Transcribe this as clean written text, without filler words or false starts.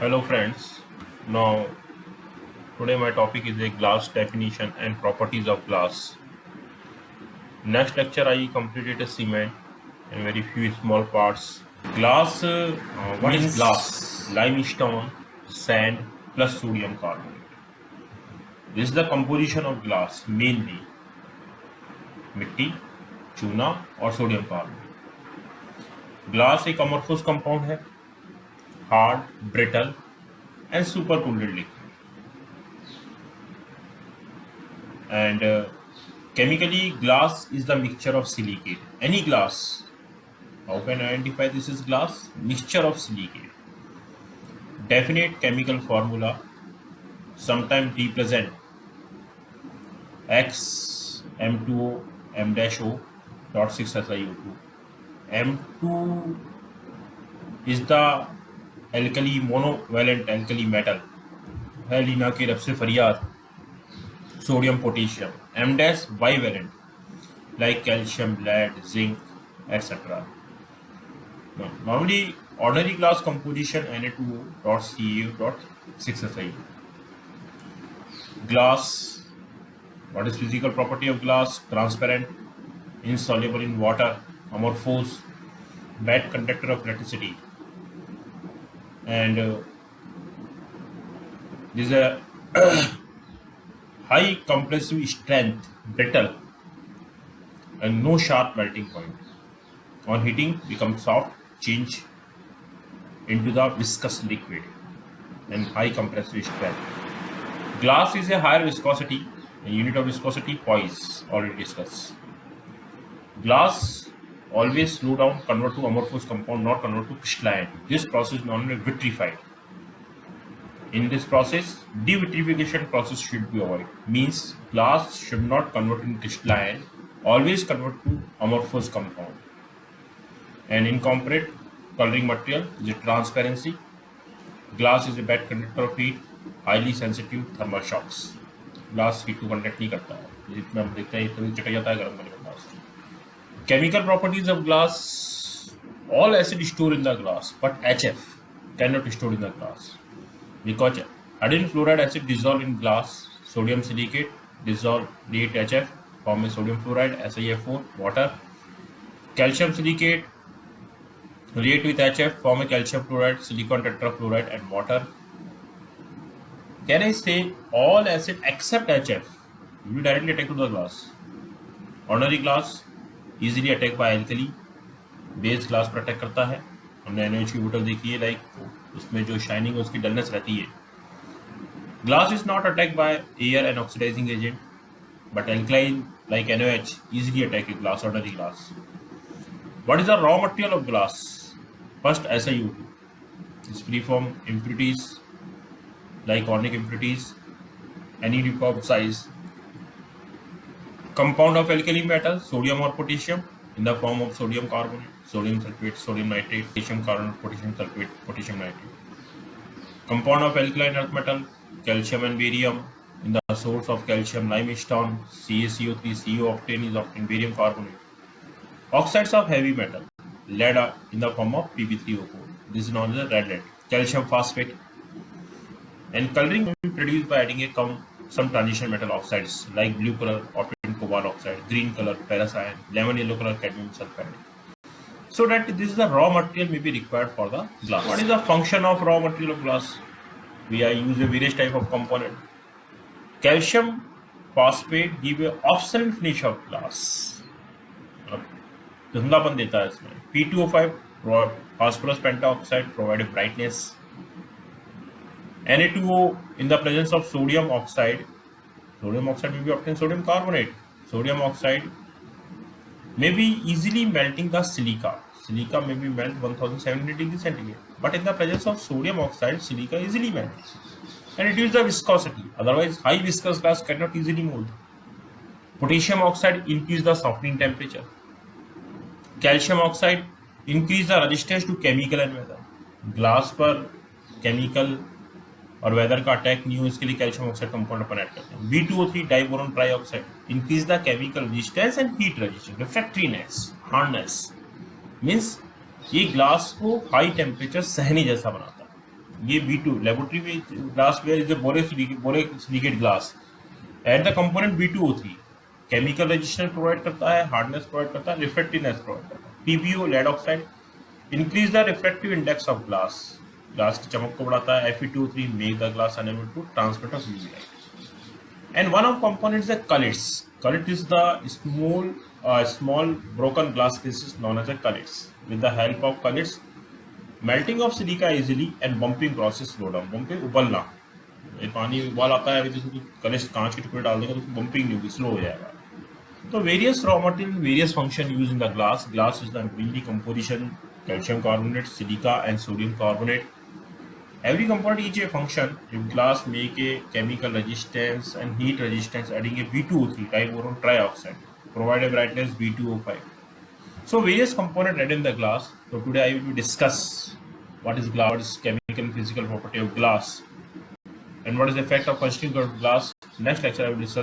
Hello friends. Now today my topic is a glass definition and properties of glass. Next lecture I completed a cement and very few small parts. Glass What is means glass? limestone, sand plus sodium carbonate. This is the composition of glass mainly मिट्टी, चूना और sodium carbonate. Glass एक अमorphous compound है, hard, brittle and super cooled liquid. And chemically glass is the mixture of silicate. Any glass, how can I identify this is glass? Mixture of silicate. Definite chemical formula sometimes represent X M2O M dash O dot 6 SiO2. M2 is the alkali monovalent alkali metal है लीना के रब से फरियाद. Sodium potassium. M dash bivalent like calcium, lead, zinc, etc. Normally ordinary glass composition Na2O.Ca.6Si. Glass. What is physical property of glass? Transparent, insoluble in water, amorphous, bad conductor of electricity, and this is a high compressive strength, brittle, and no sharp melting point. On heating, becomes soft, change into the viscous liquid, and high compressive strength. Glass is a higher viscosity. A unit of viscosity, poise, already discussed. Glass always slow down, convert to amorphous compound, not convert to crystalline. This process is known as vitrified. In this process, devitrification process should be avoided. Means glass should not convert into crystalline, always convert to amorphous compound. And incomparate coloring material is a transparency. Glass is a bad conductor of heat, highly sensitive thermal shocks. Glass heat को conduct नहीं करता है, जितना हम देखते हैं इतना चटा जाता है गर्म करने के glass. Chemical properties of glass. All acid store in the glass but HF cannot store in the glass because iodine fluoride acid dissolve in glass. Sodium silicate dissolve create HF, form a sodium fluoride SiF4, water. Calcium silicate react with HF, form a calcium fluoride, silicon tetrafluoride and water. Can I say all acid except HF will directly attack to the glass? Ordinary glass easily attacked by alkali. Base glass पर attack करता है. हमने NaOH की बोतल देखी है, like उसमें जो शाइनिंग है उसकी डलनेस रहती है. Glass is not attack by air and oxidising agent, but alkaline like NaOH easily attack a glass, ordinary glass. What is the raw material of glass? First, SiO2 is free from impurities like organic impurities, any uniform size. Compound of alkali metal, sodium or potassium, in the form of sodium carbonate, sodium sulfate, sodium nitrate, potassium carbonate, potassium sulfate, potassium nitrate. Compound of alkaline earth metal, calcium and barium, in the source of calcium, limestone, CaCO3, CO octane is obtained, barium carbonate. Oxides of heavy metal, lead in the form of Pb3O4. This is known as red lead. Calcium phosphate. And coloring will be produced by adding some transition metal oxides like blue color, obtained cobalt oxide, green color, paracyan, lemon yellow color, cadmium sulfide. So that this is the raw material may be required for the glass. What is the function of raw material of glass? We are use a various type of component. Calcium phosphate give a optional finish of glass. धुंधलापन देता है इसमें. P2O5 phosphorus pentaoxide provide a brightness. Na2O in the presence of sodium oxide may be obtained sodium carbonate. Sodium oxide may be easily melting the silica. Silica may be melt 1700 degrees centigrade. But in the presence of sodium oxide, silica easily melts and reduce the viscosity. Otherwise, high viscous glass cannot easily mold. Potassium oxide increase the softening temperature. Calcium oxide increase the resistance to chemical and weather. Glass पर chemical और weather का attack नहीं हो, इसके लिए calcium oxide compound अपन add करते हैं. B2O3 diboron trioxide increase the chemical resistance and heat resistance, refractoriness, hardness. Means ये ग्लास को हाई टेम्परेचर सहने जैसा बनाता है. ये B2 लेबोरेटरी में glassware is a borosilicate glass and the component B2O3 chemical resistance provide करता है, हार्डनेस प्रोवाइड करता है, रिफ्रेक्टिवनेस प्रोवाइड करता है. PbO lead oxide increase the refractive index of glass, glass की चमक को बढ़ाता है. Fe2O3 make the glass enable to transmit of UV light. And one of components is cullets. Cullet is the small broken glass pieces known as a cullets. With the help of cullets, melting of silica easily and bumping process slow down. Bumping उबलना, ये पानी उबाल आता है, अभी तो कलेस कांच के टुकड़े डाल देंगे तो बम्पिंग नहीं होगी, स्लो हो जाएगा. तो various raw material, various function use in the glass. Glass is the mainly composition calcium carbonate, silica and sodium carbonate. Every component each a function. If glass make a chemical resistance and heat resistance, adding a B2O3 diboron trioxide, provide a brightness B2O5. So various components added in the glass. So today I will discuss what is glass, what is chemical and physical property of glass, and what is the effect of constituting of glass. Next lecture I will discuss